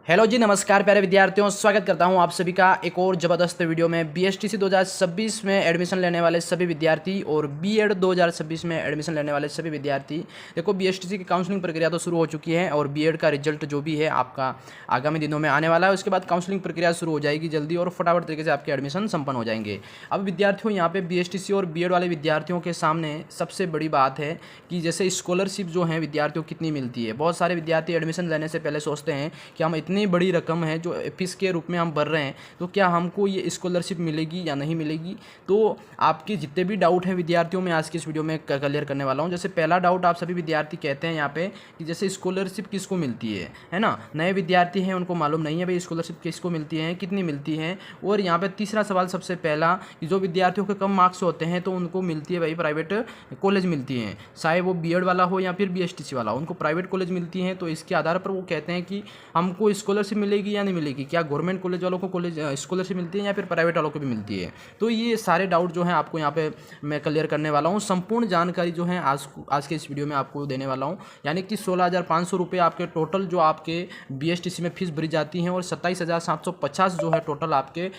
Hello जी, नमस्कार प्यारे विद्यार्थियों, स्वागत करता हूं आप सभी का एक और ज़बरदस्त वीडियो में। बीएसटीसी 2026 में एडमिशन लेने वाले सभी विद्यार्थी और बीएड 2026 में एडमिशन लेने वाले सभी विद्यार्थी, देखो बीएसटीसी की काउंसलिंग प्रक्रिया तो शुरू हो चुकी है और बीएड का रिजल्ट जो भी है आपका आगामी दिनों में आने वाला है। उसके बाद काउंसलिंग प्रक्रिया शुरू हो जाएगी जल्दी और फटाफट तरीके से आपके एडमिशन संपन्न हो जाएंगे। अब विद्यार्थियों, यहाँ पे बीएसटीसी और बीएड वाले विद्यार्थियों के सामने सबसे बड़ी बात है कि जैसे स्कॉलरशिप जो है विद्यार्थियों को कितनी मिलती है। बहुत सारे विद्यार्थी एडमिशन लेने से पहले सोचते हैं कि हम इतनी बड़ी रकम है जो फीस के रूप में हम भर रहे हैं, तो क्या हमको ये स्कॉलरशिप मिलेगी या नहीं मिलेगी। तो आपके जितने भी डाउट हैं विद्यार्थियों में आज की इस वीडियो में क्लियर करने वाला हूं। जैसे पहला डाउट आप सभी विद्यार्थी कहते हैं यहाँ पे कि जैसे स्कॉलरशिप किसको मिलती है ना। नए विद्यार्थी हैं उनको मालूम नहीं है भाई स्कॉलरशिप किसको मिलती है, कितनी मिलती है। और यहाँ पे तीसरा सवाल सबसे पहला कि जो विद्यार्थियों के कम मार्क्स होते हैं तो उनको मिलती है भाई प्राइवेट कॉलेज मिलती हैं, चाहे वो बीएड वाला हो या फिर बीएसटीसी वाला, उनको प्राइवेट कॉलेज मिलती हैं। तो इसके आधार पर वो कहते हैं कि हमको स्कॉलरशिप मिलेगी या नहीं मिलेगी, क्या गवर्नमेंट कॉलेज वालों को कॉलेज स्कॉलरशिप मिलती है या फिर प्राइवेट वालों को भी मिलती है। तो ये सारे डाउट जो हैं आपको यहाँ पे मैं क्लियर करने वाला हूँ। संपूर्ण जानकारी जो है आज के इस वीडियो में आपको देने वाला हूँ। यानी कि 16,500 रुपये आपके टोटल जो आपके बीएसटीसी में फीस भरी जाती हैं और 27,750 जो है टोटल आपके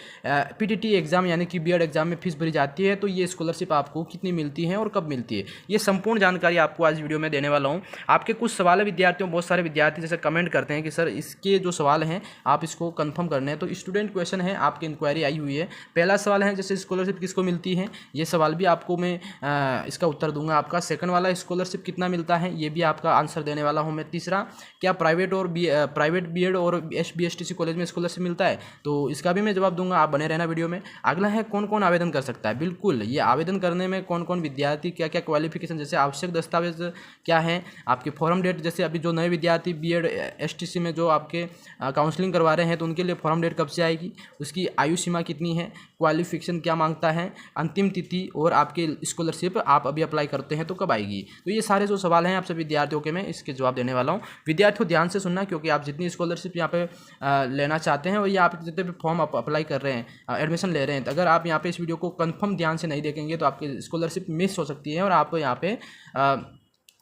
पीटीटी एग्जाम यानी कि बीएड एग्जाम में फीस भरी जाती है। तो ये स्कॉलरशिप आपको कितनी मिलती है और कब मिलती है, ये संपूर्ण जानकारी आपको आज वीडियो में देने वाला हूँ। आपके कुछ सवाल है विद्यार्थियों, बहुत सारे विद्यार्थी जैसे कमेंट करते हैं कि सर इसके जो सवाल हैं आप इसको कंफर्म करने हैं। तो स्टूडेंट क्वेश्चन है, आपकी इंक्वायरी आई हुई है। पहला सवाल है जैसे स्कॉलरशिप किसको मिलती है, ये सवाल भी आपको मैं इसका उत्तर दूंगा आपका। सेकंड वाला स्कॉलरशिप कितना मिलता है, ये भी आपका आंसर देने वाला हूँ मैं। तीसरा, क्या प्राइवेट बीएड और बीएसटीसी कॉलेज में स्कॉलरशिप मिलता है, तो इसका भी मैं जवाब दूंगा, आप बने रहना वीडियो में। अगला है कौन कौन आवेदन कर सकता है। बिल्कुल, ये आवेदन करने में कौन कौन विद्यार्थी, क्या क्या क्वालिफिकेशन, जैसे आवश्यक दस्तावेज क्या है, आपके फॉर्म डेट, जैसे अभी जो नए विद्यार्थी बीएड एसटीसी में जो आपके काउंसलिंग करवा रहे हैं तो उनके लिए फॉर्म डेट कब से आएगी, उसकी आयु सीमा कितनी है, क्वालिफिकेशन क्या मांगता है, अंतिम तिथि और आपके स्कॉलरशिप आप अभी अप्लाई करते हैं तो कब आएगी। तो ये सारे जो सवाल हैं आप सभी विद्यार्थियों के मैं इसके जवाब देने वाला हूँ। विद्यार्थियों ध्यान से सुनना, क्योंकि आप जितनी स्कॉलरशिप यहाँ पे लेना चाहते हैं और या आप जितने भी फॉर्म अप्लाई कर रहे हैं, एडमिशन ले रहे हैं, तो अगर आप यहाँ पे इस वीडियो को कंफर्म ध्यान से नहीं देखेंगे तो आपकी स्कॉलरशिप मिस हो सकती है और आप यहाँ पे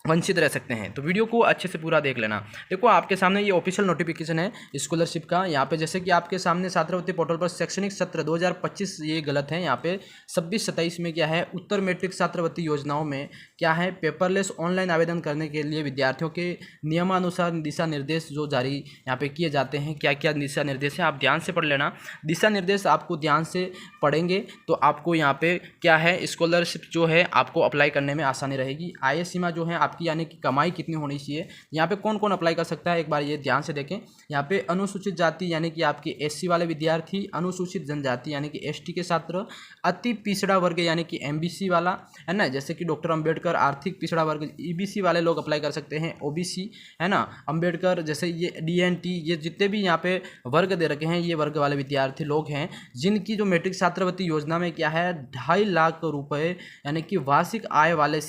वंचित रह सकते हैं। तो वीडियो को अच्छे से पूरा देख लेना। देखो आपके सामने ये ऑफिशियल नोटिफिकेशन है स्कॉलरशिप का। यहाँ पे जैसे कि आपके सामने छात्रवृत्ति पोर्टल पर शैक्षणिक सत्र 2025, ये गलत है, यहाँ पे 26-27 में क्या है, उत्तर मैट्रिक छात्रवृत्ति योजनाओं में क्या है, पेपरलेस ऑनलाइन आवेदन करने के लिए विद्यार्थियों के नियमानुसार दिशा निर्देश जो जारी यहाँ पे किए जाते हैं। क्या क्या दिशा निर्देश हैं आप ध्यान से पढ़ लेना। दिशा निर्देश आपको ध्यान से पढ़ेंगे तो आपको यहाँ पे क्या है, स्कॉलरशिप जो है आपको अप्लाई करने में आसानी रहेगी। आय सीमा जो है आपकी यानी कि कमाई कितनी होनी चाहिए, यहाँ पे कौन कौन अप्लाई कर सकता है एक बार ये ध्यान से देखें। यहाँ पे अनुसूचित जाति यानी कि आपके एससी वाले विद्यार्थी, अनुसूचित जनजाति यानी कि एसटी के छात्र, अति पिछड़ा वर्ग यानी कि एमबीसी वाला है ना, जैसे कि डॉक्टर अंबेडकर आर्थिक पिछड़ा वर्ग, ईबीसी वाले लोग अप्लाई कर सकते हैं, ओबीसी है ना, अंबेडकर, जैसे ये डीएनटी, ये जितने भी यहाँ पे वर्ग दे रखे हैं ये वर्ग वाले विद्यार्थी लोग हैं जिनकी जो मैट्रिक छात्रवृत्ति योजना में क्या है 2.5 लाख रुपये यानी कि वार्षिक आय वाले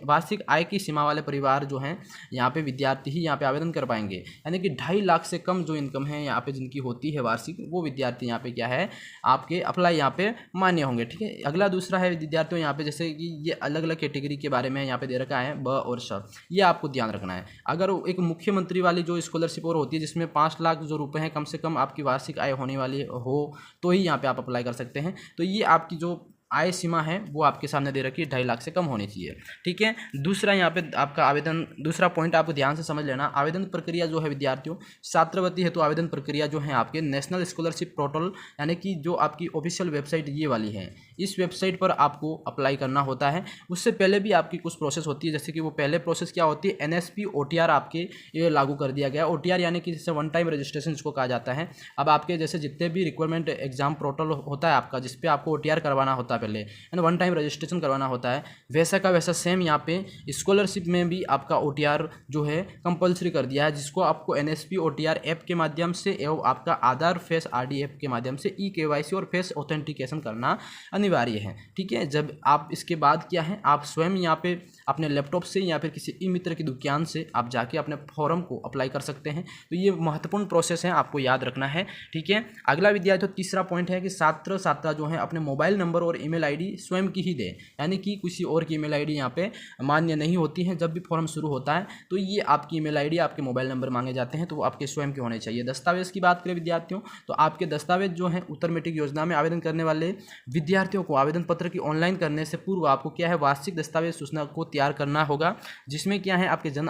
वार्षिक आय की सीमा वाले परिवार जो हैं यहाँ पे विद्यार्थी ही यहाँ पे आवेदन कर पाएंगे। यानी कि 2.5 लाख से कम जो इनकम है यहाँ पे जिनकी होती है वार्षिक, वो विद्यार्थी यहाँ पे क्या है आपके अप्लाई यहाँ पे मान्य होंगे। ठीक है, अगला दूसरा है विद्यार्थियों यहाँ पे जैसे कि ये अलग अलग कैटेगरी के बारे में यहाँ पे दे रखा है ब और श, ये आपको ध्यान रखना है। अगर एक मुख्यमंत्री वाली जो स्कॉलरशिप और होती है जिसमें 5 लाख जो रुपये हैं कम से कम आपकी वार्षिक आय होने वाली हो तो ही यहाँ पे आप अप्लाई कर सकते हैं। तो ये आपकी जो आय सीमा है वो आपके सामने दे रखी है, 2.5 लाख से कम होनी चाहिए। ठीक है, दूसरा यहाँ पे आपका आवेदन, दूसरा पॉइंट आपको ध्यान से समझ लेना। आवेदन प्रक्रिया जो है विद्यार्थियों, छात्रवृत्ति हेतु आवेदन प्रक्रिया जो है आपके नेशनल स्कॉलरशिप पोर्टल यानी कि जो आपकी ऑफिशियल वेबसाइट ये वाली है, इस वेबसाइट पर आपको अप्लाई करना होता है। उससे पहले भी आपकी कुछ प्रोसेस होती है, जैसे कि वो पहले प्रोसेस क्या होती है, एनएसपी ओटीआर आपके ये लागू कर दिया गया। ओटीआर यानी कि जैसे वन टाइम रजिस्ट्रेशन इसको कहा जाता है। अब आपके जैसे जितने भी रिक्वायरमेंट एग्जाम पोर्टल होता है आपका, जिसपे आपको ओटीआर करवाना होता है पहले एंड वन टाइम रजिस्ट्रेशन करवाना होता है, वैसा का वैसा सेम यहाँ पे स्कॉलरशिप में भी आपका ओटीआर जो है कंपलसरी कर दिया है, जिसको आपको एनएसपी ओटीआर ऐप के माध्यम से एवं आपका आधार फेस आरडी ऐप के माध्यम से ई-केवाईसी और फेस ऑथेंटिकेशन करना अनिवार्य है। ठीक है, जब आप इसके बाद क्या है, आप स्वयं यहाँ पे अपने लैपटॉप से या फिर किसी ई मित्र की दुकान से आप जाके अपने फॉर्म को अप्लाई कर सकते हैं। तो ये महत्वपूर्ण प्रोसेस है, आपको याद रखना है। ठीक है, अगला विद्यार्थी तीसरा पॉइंट है कि छात्र छात्रा जो है अपने मोबाइल नंबर और ईमेल आईडी स्वयं की ही दें, यानी कि किसी और की ईमेल आईडी यहाँ पे मान्य नहीं होती है। जब भी फॉर्म शुरू होता है तो ये आपकी ईमेल आईडी, आपके मोबाइल नंबर मांगे जाते हैं, तो वो आपके स्वयं के होने चाहिए। दस्तावेज़ की बात करें विद्यार्थियों, तो आपके दस्तावेज जो हैं उत्तर मैट्रिक योजना में आवेदन करने वाले विद्यार्थियों को आवेदन पत्र की ऑनलाइन करने से पूर्व आपको क्या है, वार्षिक दस्तावेज सूचना को तैयार करना होगा, जिसमें क्या है आपके जन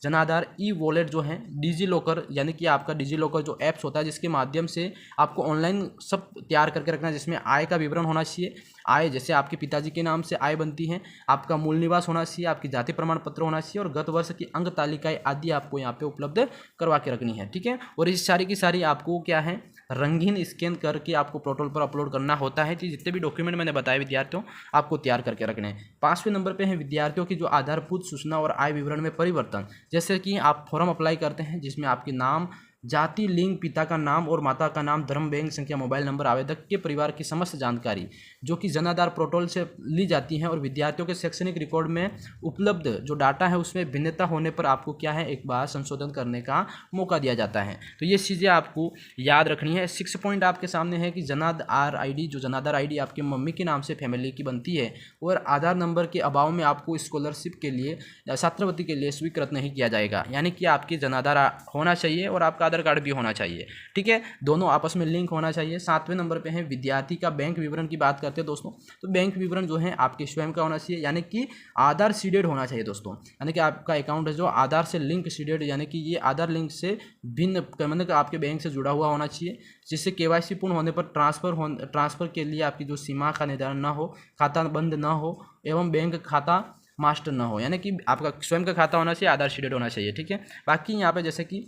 आधार ई वॉलेट जो है, डिजी लॉकर, यानी कि आपका डिजी लॉकर जो ऐप्स होता है जिसके माध्यम से आपको ऑनलाइन सब तैयार करके रखना है, जिसमें आय का विवरण होना चाहिए। आय जैसे आपके पिताजी के नाम से आय बनती है, आपका मूल निवास होना चाहिए, आपकी जाति प्रमाण पत्र होना चाहिए और गत वर्ष की अंक तालिकाएं आदि आपको यहाँ पे उपलब्ध करवा के रखनी है। ठीक है, और इस सारी की सारी आपको क्या है, रंगीन स्कैन करके आपको पोर्टल पर अपलोड करना होता है। जितने भी डॉक्यूमेंट मैंने बताए विद्यार्थियों आपको तैयार करके रखने हैं। 5वें नंबर पे है विद्यार्थियों की जो आधारभूत सूचना और आय विवरण में परिवर्तन, जैसे कि आप फॉर्म अप्लाई करते हैं जिसमें आपके नाम, जाति, लिंग, पिता का नाम और माता का नाम, धर्म, बैंक संख्या, मोबाइल नंबर, आवेदक के परिवार की समस्त जानकारी जो कि जन आधार पोर्टल से ली जाती है, और विद्यार्थियों के शैक्षणिक रिकॉर्ड में उपलब्ध जो डाटा है उसमें भिन्नता होने पर आपको क्या है, एक बार संशोधन करने का मौका दिया जाता है। तो ये चीज़ें आपको याद रखनी है। 6 पॉइंट आपके सामने है कि जन आधार आईडी, जो जन आधार आईडी आपकी मम्मी के नाम से फैमिली की बनती है और आधार नंबर के अभाव में आपको स्कॉलरशिप के लिए या छात्रवृत्ति के लिए स्वीकृत नहीं किया जाएगा, यानी कि आपकी जन आधार होना चाहिए और आपका आधार कार्ड भी होना चाहिए। ठीक है, दोनों आपस में लिंक होना चाहिए। 7वें नंबर पे है विद्यार्थी का बैंक विवरण की बात करते हैं दोस्तों, तो बैंक विवरण जो है आपके स्वयं का होना चाहिए, यानी कि आधार सीडेड होना चाहिए दोस्तों, यानी कि आपका अकाउंट है जो आधार से लिंक सीडेड, यानी कि ये आधार लिंक से भिन्न, मतलब आपके बैंक से जुड़ा हुआ होना चाहिए, जिससे केवाईसी पूर्ण होने पर ट्रांसफर के लिए आपकी जो सीमा का निर्धारण न हो, खाता बंद न हो एवं बैंक खाता मास्टर न हो, यानी कि आपका स्वयं का खाता होना चाहिए, आधार सीडेड होना चाहिए। ठीक है, बाकी यहाँ पे जैसे कि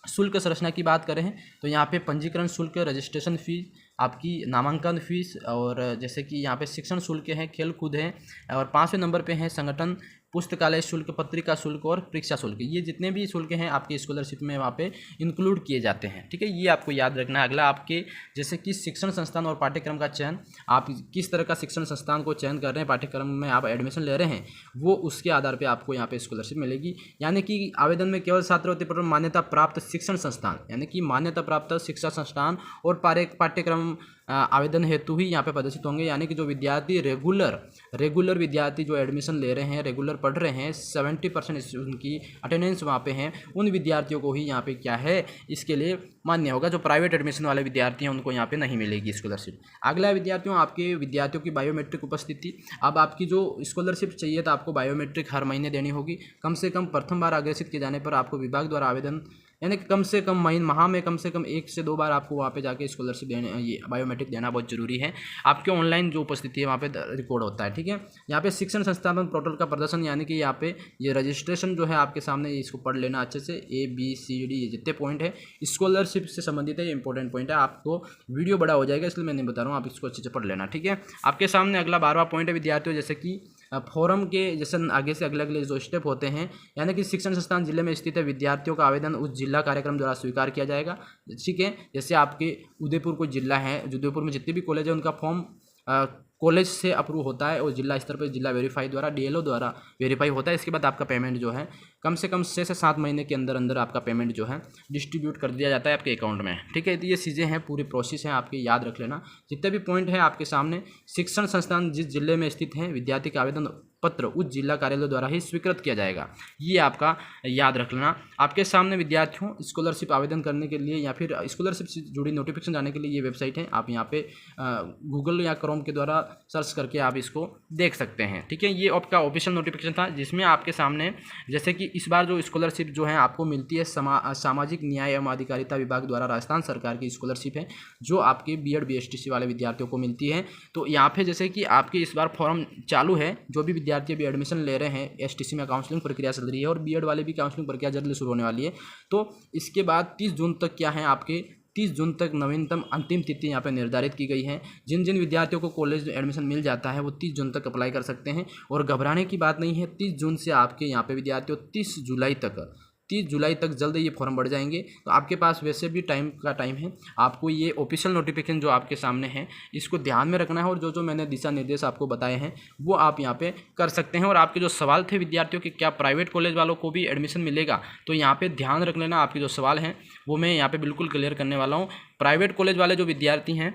शुल्क संरचना की बात करें तो यहाँ पे पंजीकरण शुल्क, रजिस्ट्रेशन फीस, आपकी नामांकन फीस, और जैसे कि यहाँ पे शिक्षण शुल्क है, खेल कूद है, और 5वें नंबर पे है संगठन पुस्तकालय शुल्क, पत्रिका शुल्क और परीक्षा शुल्क। ये जितने भी शुल्क हैं आपके स्कॉलरशिप में वहाँ पे इंक्लूड किए जाते हैं। ठीक है, ये आपको याद रखना है। अगला आपके जैसे कि शिक्षण संस्थान और पाठ्यक्रम का चयन, आप किस तरह का शिक्षण संस्थान को चयन कर रहे हैं, पाठ्यक्रम में आप एडमिशन ले रहे हैं, वो उसके आधार पर आपको यहाँ पे स्कॉलरशिप मिलेगी। यानी कि आवेदन में केवल छात्रवृत्ति पर मान्यता प्राप्त शिक्षण संस्थान, यानी कि मान्यता प्राप्त शिक्षा संस्थान और पाठ्यक्रम आवेदन हेतु ही यहाँ पे प्रदर्शित होंगे, यानी कि जो विद्यार्थी रेगुलर विद्यार्थी जो एडमिशन ले रहे हैं, रेगुलर पढ़ रहे हैं, 70% उनकी अटेंडेंस वहाँ पे हैं, उन विद्यार्थियों को ही यहाँ पे क्या है, इसके लिए मान्य होगा। जो प्राइवेट एडमिशन वाले विद्यार्थी हैं उनको यहाँ पे नहीं मिलेगी स्कॉलरशिप। अगला विद्यार्थियों, आपके विद्यार्थियों की बायोमेट्रिक उपस्थिति। अब आपकी जो स्कॉलरशिप चाहिए तो आपको बायोमेट्रिक हर महीने देनी होगी। कम से कम प्रथम बार अग्रेसित किए जाने पर आपको विभाग द्वारा आवेदन, यानी कि कम से कम माह में कम से कम 1 से 2 बार आपको वहाँ पे जाके स्कॉलरशिप देने, ये बायोमेट्रिक देना बहुत जरूरी है। आपके ऑनलाइन जो उपस्थिति है वहाँ पे रिकॉर्ड होता है। ठीक है, यहाँ पे शिक्षण संस्थान पोर्टल का प्रदर्शन, यानी कि यहाँ पे ये रजिस्ट्रेशन जो है आपके सामने, इसको पढ़ लेना अच्छे से, ABCD ये जितने पॉइंट है स्कॉलरशिप से संबंधित है, ये इंपॉर्टेंट पॉइंट है। आपको वीडियो बड़ा हो जाएगा इसलिए मैं नहीं बता रहा हूँ, आप इसको अच्छे से पढ़ लेना। ठीक है, आपके सामने अगला 12वां पॉइंट है विद्यार्थियों, जैसे कि फॉरम के जैसे आगे से अगले अगले जो स्टेप होते हैं, यानी कि शिक्षण संस्थान जिले में स्थित है, विद्यार्थियों का आवेदन उस जिला कार्यक्रम द्वारा स्वीकार किया जाएगा। ठीक है, जैसे आपके उदयपुर कोई जिला है, उदयपुर में जितने भी कॉलेज है उनका फॉर्म कॉलेज से अप्रूव होता है और जिला स्तर पर जिला वेरीफाई द्वारा, DLO द्वारा वेरीफाई होता है। इसके बाद आपका पेमेंट जो है कम से कम 6 से 7 महीने के अंदर अंदर आपका पेमेंट जो है डिस्ट्रीब्यूट कर दिया जाता है आपके अकाउंट में। ठीक है, तो ये चीज़ें हैं, पूरी प्रोसेस है, आपके याद रख लेना। जितने भी पॉइंट है आपके सामने, शिक्षण संस्थान जिस जिले में स्थित है, विद्यार्थी का आवेदन पत्र उस जिला कार्यालय द्वारा ही स्वीकृत किया जाएगा, ये आपका याद रख लेना। आपके सामने विद्यार्थियों स्कॉलरशिप आवेदन करने के लिए या फिर स्कॉलरशिप से जुड़ी नोटिफिकेशन जाने के लिए ये वेबसाइट है, आप यहाँ पे गूगल या क्रोम के द्वारा सर्च करके आप इसको देख सकते हैं। ठीक है, ये आपका ऑफिशियल नोटिफिकेशन था जिसमें आपके सामने जैसे कि इस बार जो स्कॉलरशिप जो है आपको मिलती है सामाजिक न्याय एवं अधिकारिता विभाग द्वारा राजस्थान सरकार की स्कॉलरशिप है, जो आपके BEd BSTC वाले विद्यार्थियों को मिलती है। तो यहाँ पे जैसे कि आपके इस बार फॉर्म चालू है, जो भी विद्यार्थी भी एडमिशन ले रहे हैं, STC में काउंसलिंग प्रक्रिया चल रही है और BEd वाले भी काउंसलिंग प्रक्रिया जल्द शुरू होने वाली है। तो इसके बाद 30 जून तक क्या है, आपके 30 जून तक नवीनतम अंतिम तिथि यहाँ पे निर्धारित की गई है। जिन जिन विद्यार्थियों को कॉलेज एडमिशन मिल जाता है वो 30 जून तक अप्लाई कर सकते हैं और घबराने की बात नहीं है। 30 जून से आपके यहाँ पे विद्यार्थियों 30 जुलाई तक जल्द ये फॉर्म बढ़ जाएंगे। तो आपके पास वैसे भी टाइम है, आपको ये ऑफिशियल नोटिफिकेशन जो आपके सामने है इसको ध्यान में रखना है और जो मैंने दिशा निर्देश आपको बताए हैं वो आप यहाँ पे कर सकते हैं। और आपके जो सवाल थे विद्यार्थियों के, क्या प्राइवेट कॉलेज वालों को भी एडमिशन मिलेगा, तो यहाँ पे ध्यान रख लेना। आपके जो सवाल हैं वो मैं यहाँ पे बिल्कुल क्लियर करने वाला हूँ। प्राइवेट कॉलेज वाले जो विद्यार्थी हैं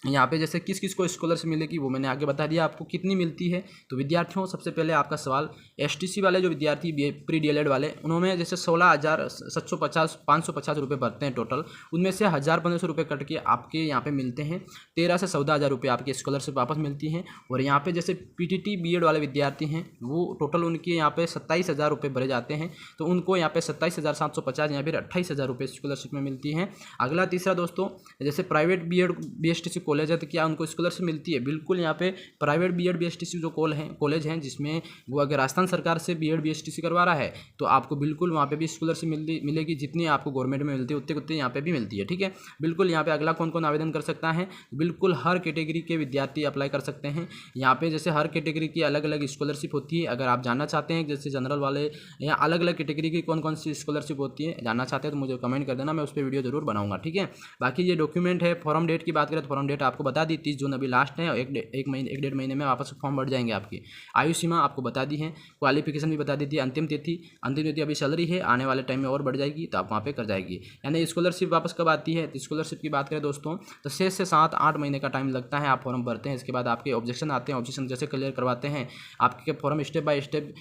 यहाँ पे जैसे किस किस को स्कॉलरशिप मिलेगी वो मैंने आगे बता दिया आपको कितनी मिलती है। तो विद्यार्थियों सबसे पहले आपका सवाल एसटीसी वाले जो विद्यार्थी प्री डीएलएड वाले उन्होंने जैसे 16,750 रुपये भरते हैं टोटल, उनमें से 1,500 रुपये कट के आपके यहाँ पे मिलते हैं 13 से 14,000 रुपये आपकी स्कॉलरशिप वापस मिलती हैं। और यहाँ पे जैसे पीटीटी बीएड वाले विद्यार्थी हैं वो टोटल उनके यहाँ पे 27,000 रुपये भरे जाते हैं, तो उनको यहाँ पे 27,750 या फिर 28,000 रुपये स्कॉलरशिप में मिलती हैं। अगला तीसरा दोस्तों जैसे प्राइवेट बीएड बीएसटीसी कॉलेज है तो क्या उनको स्कॉलरशिप मिलती है? बिल्कुल, यहाँ पे प्राइवेट बीएड बीएसटीसी जो कॉलेज हैं जिसमें वो अगर राजस्थान सरकार से बीएड बीएसटीसी करवा रहा है तो आपको बिल्कुल वहाँ पे भी स्कॉलरशिप मिलेगी, जितनी आपको गवर्नमेंट में मिलती है उतनी उतनी यहाँ पे भी मिलती है। ठीक है, बिल्कुल। यहाँ पे अगला कौन कौन आवेदन कर सकता है? बिल्कुल हर कैटेगरी के विद्यार्थी अप्लाई कर सकते हैं। यहाँ पे जैसे हर कैटेगरी की अलग अलग स्कॉलरशिप होती है। अगर आप जानना चाहते हैं जैसे जनरल वाले या अलग अलग कैटेगरी की कौन कौन सी स्कॉलरशिप होती है जानना चाहते हैं तो मुझे कमेंट कर देना, मैं उस पर वीडियो जरूर बनाऊंगा। ठीक है, बाकी ये डॉक्यूमेंट है। फॉर्म डेट की बात करें तो फॉर्म डेट आपको बता दी 30 जून अभी लास्ट है, और एक 1.5 महीने में वापस फॉर्म भर जाएंगे आपकी। आयु सीमा आपको बता दी है, क्वालिफिकेशन भी बता दी थी। अंतिम तिथि अभी चल रही है, आने वाले टाइम में और बढ़ जाएगी तो आप वहाँ पे कर जाएगी। यानी स्कॉलरशिप वापस कब आती है? तो स्कॉलरशिप की बात करें दोस्तों तो 6 से 7-8 महीने का टाइम लगता है। आप फॉर्म भरते हैं, इसके बाद आपके ऑब्जेक्शन आते हैं, ऑब्जेक्शन जैसे क्लियर करवाते हैं आपके form step by step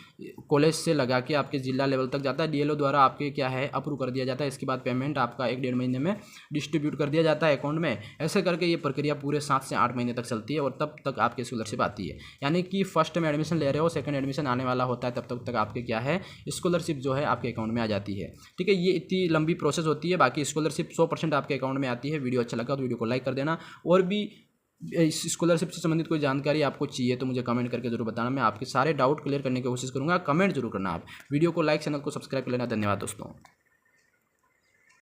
college से लगा के आपके जिला लेवल तक जाता है, डीएलओ द्वारा आपके क्या है अप्रूव कर दिया जाता है। इसके बाद पेमेंट आपका 1-1.5 महीने में डिस्ट्रीब्यूट कर दिया जाता है अकाउंट में। ऐसे करके ये प्रक्रिया पूरे 7 से 8 महीने तक चलती है और तब तक आपकी स्कॉलरशिप आती है। यानी कि फर्स्ट में एडमिशन ले रहे हो, सेकंड एडमिशन आने वाला होता है, तब तक आपके क्या है स्कॉलरशिप जो है आपके अकाउंट में आ जाती है। ठीक है, ये इतनी लंबी प्रोसेस होती है। बाकी स्कॉलरशिप 100% आपके अकाउंट में आती है। वीडियो अच्छा लगा तो वीडियो को लाइक कर देना, और भी इस स्कॉलरशिप से संबंधित कोई जानकारी आपको चाहिए तो मुझे कमेंट करके जरूर बताना, मैं आपके सारे डाउट क्लियर करने की कोशिश करूंगा। कमेंट जरूर करना आप। वीडियो को लाइक, चैनल को सब्सक्राइब कर लेना। धन्यवाद दोस्तों।